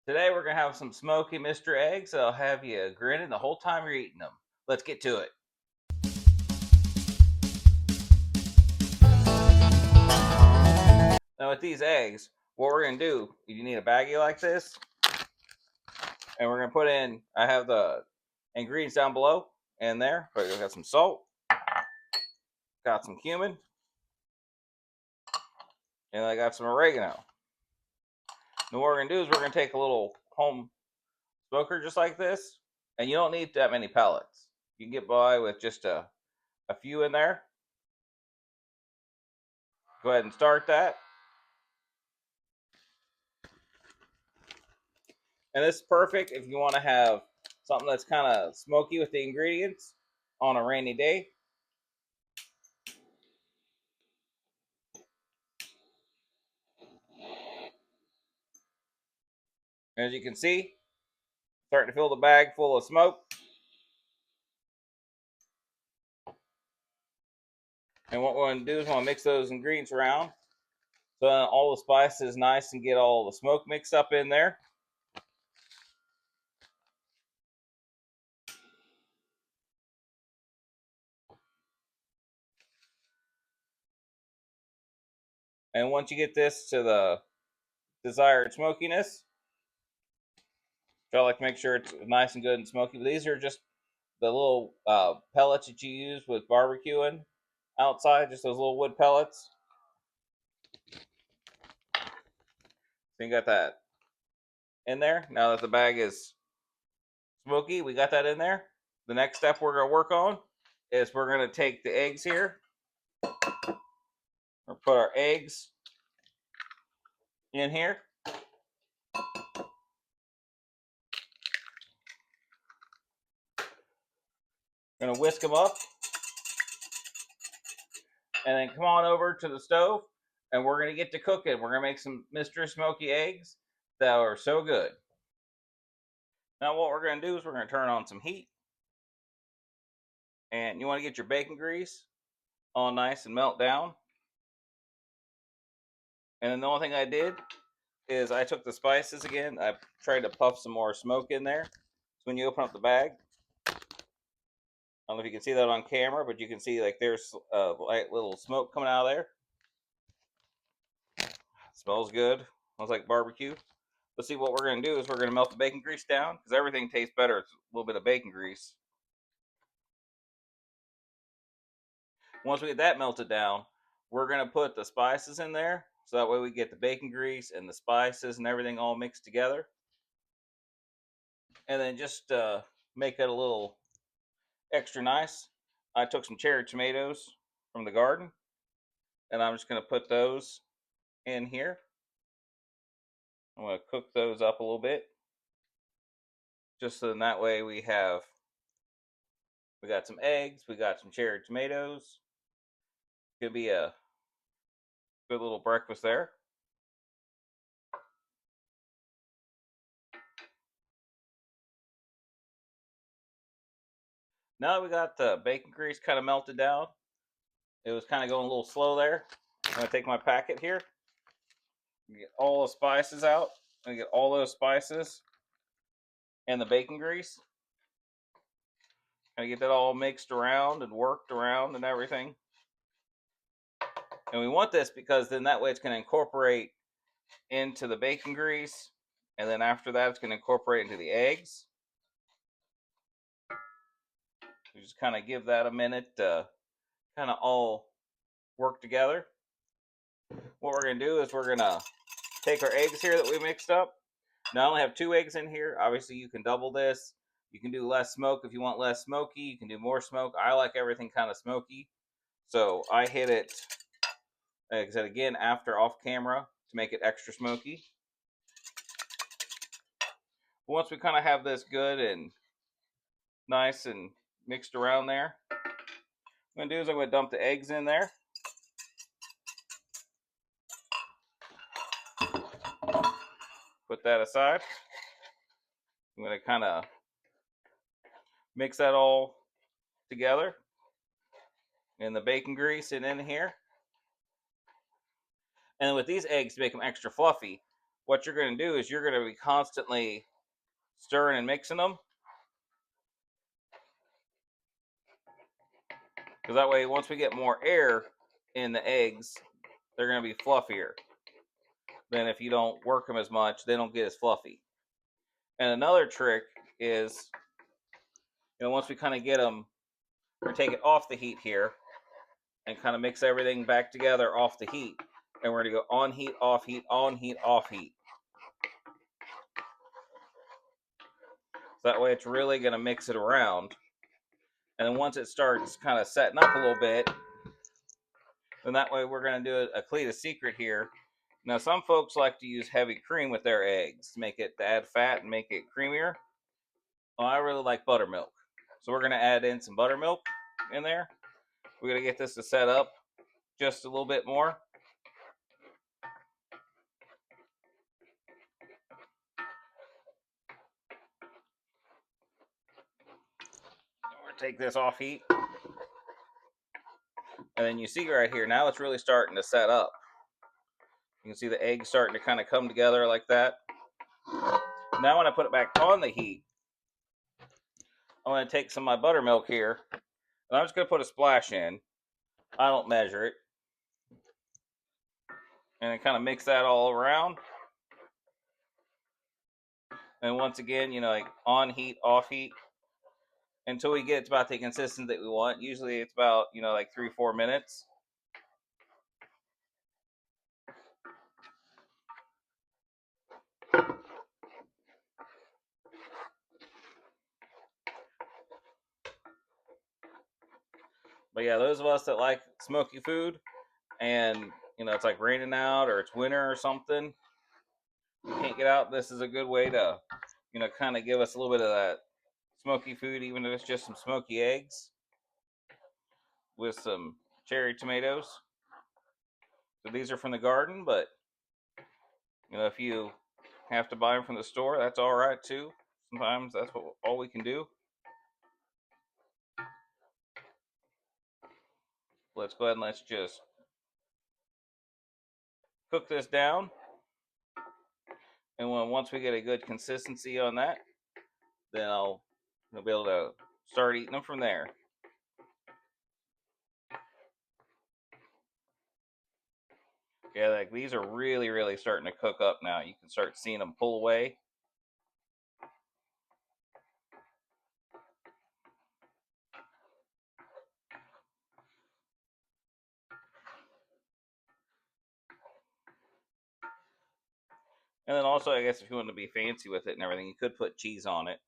Today we're going to have some smoky Mr. Eggs that'll have you grinning the whole time you're eating them. Let's get to it. Now with these eggs, what we're going to do, you need a baggie like this, and we're going to put in, I have the ingredients down below in there, but we got some salt, got some cumin, and I got some oregano. Now what we're going to do is we're going to take a little home smoker just like this, and you don't need that many pellets. You can get by with just a few in there. Go ahead and start that. And this is perfect if you want to have something that's kind of smoky with the ingredients on a rainy day. As you can see, starting to fill the bag full of smoke. And what we're going to do is we're going to mix those ingredients around so that all the spices nice and get all the smoke mixed up in there. And once you get this to the desired smokiness, I like to make sure it's nice and good and smoky. But these are just the little pellets that you use with barbecuing outside, just those little wood pellets. So you got that in there. Now that the bag is smoky, we got that in there. The next step we're going to work on is we're going to take the eggs here. We'll put our eggs in here. Going to whisk them up. And then come on over to the stove and we're going to get to cooking. We're going to make some Mr. Smoky eggs that are so good. Now what we're going to do is we're going to turn on some heat. And you want to get your bacon grease all nice and melt down. And then the only thing I did is I took the spices again. I tried to puff some more smoke in there. So when you open up the bag, I don't know if you can see that on camera, but you can see like there's a light little smoke coming out of there. It smells good. Smells like barbecue. But see, what we're going to do is we're going to melt the bacon grease down because everything tastes better with a little bit of bacon grease. Once we get that melted down, we're going to put the spices in there. So that way we get the bacon grease and the spices and everything all mixed together. And then just make it a little extra nice. I took some cherry tomatoes from the garden. And I'm just going to put those in here. I'm going to cook those up a little bit. Just so that way we got some eggs. We got some cherry tomatoes. Could be a good little breakfast there. Now that we got the bacon grease kind of melted down, it was kind of going a little slow there. I'm going to take my packet here, get all the spices out, and get all those spices and the bacon grease. Kind of get that all mixed around and worked around and everything. And we want this because then that way it's going to incorporate into the bacon grease. And then after that, it's going to incorporate into the eggs. We just kind of give that a minute to kind of all work together. What we're going to do is we're going to take our eggs here that we mixed up. Now I only have 2 eggs in here. Obviously, you can double this. You can do less smoke if you want less smoky. You can do more smoke. I like everything kind of smoky. So I hit it, like I said, again, after off camera to make it extra smoky. Once we kind of have this good and nice and mixed around there, what I'm going to do is I'm going to dump the eggs in there. Put that aside. I'm going to kind of mix that all together. And the bacon grease and in here. And with these eggs, to make them extra fluffy, what you're going to do is you're going to be constantly stirring and mixing them. Because that way, once we get more air in the eggs, they're going to be fluffier. Then if you don't work them as much, they don't get as fluffy. And another trick is, once we kind of get them, or take it off the heat here, and kind of mix everything back together off the heat. And we're going to go on heat, off heat, on heat, off heat. So that way it's really going to mix it around. And then once it starts kind of setting up a little bit, then that way we're going to do a Cletus secret here. Now some folks like to use heavy cream with their eggs to add fat and make it creamier. Well, I really like buttermilk. So we're going to add in some buttermilk in there. We're going to get this to set up just a little bit more. We're going to take this off heat. And then you see right here, now it's really starting to set up. You can see the eggs starting to kind of come together like that. Now when I put it back on the heat, I'm going to take some of my buttermilk here, and I'm just going to put a splash in. I don't measure it. And then kind of mix that all around. And once again, like on heat, off heat, until we get it to about the consistency that we want. Usually it's about, like 3-4 minutes. But yeah, those of us that like smoky food, and it's like raining out or it's winter or something, you can't get out, this is a good way to kind of give us a little bit of that smoky food, even if it's just some smoky eggs with some cherry tomatoes. So these are from the garden, but if you have to buy them from the store, that's all right too. Sometimes that's all we can do. Let's go ahead and let's just cook this down. And once we get a good consistency on that, then I'll be able to start eating them from there. Yeah, like these are really, really starting to cook up now. You can start seeing them pull away. And then also, I guess if you want to be fancy with it and everything, you could put cheese on it.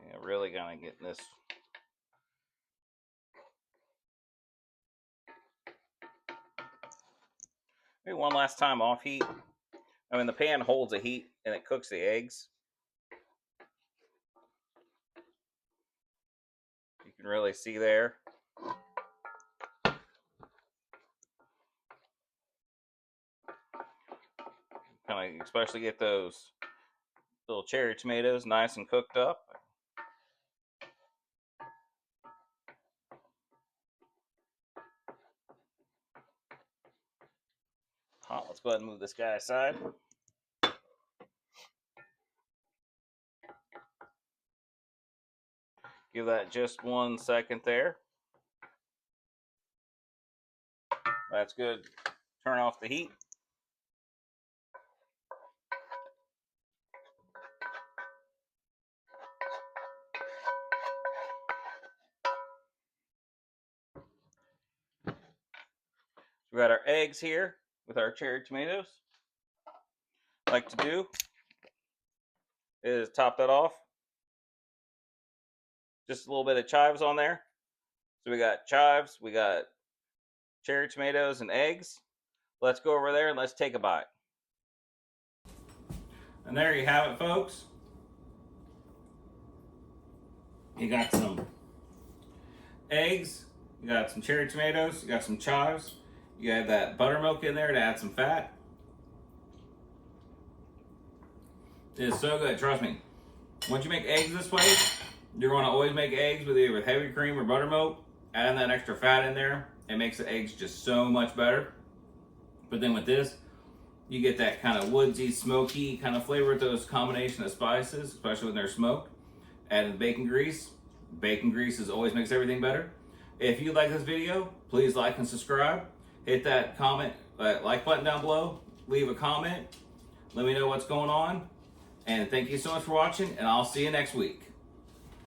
Yeah, really kind of getting this. Maybe one last time off heat. I mean, the pan holds the heat and it cooks the eggs. You can really see there. Kind of especially get those little cherry tomatoes nice and cooked up. Let's go ahead and move this guy aside. Give that just 1 second there. That's good. Turn off the heat. We got our eggs here with our cherry tomatoes. What I like to do is top that off. Just a little bit of chives on there. So we got chives, we got cherry tomatoes and eggs. Let's go over there and let's take a bite. And there you have it, folks. You got some eggs, you got some cherry tomatoes, you got some chives, you have that buttermilk in there to add some fat. It's so good, trust me. Once you make eggs this way, you're going to always make eggs with either heavy cream or buttermilk. Adding that extra fat in there, it makes the eggs just so much better. But then with this, you get that kind of woodsy, smoky kind of flavor with those combination of spices, especially when they're smoked. Adding bacon grease. Bacon grease always makes everything better. If you like this video, please like and subscribe. Hit that comment, like button down below. Leave a comment. Let me know what's going on. And thank you so much for watching, and I'll see you next week.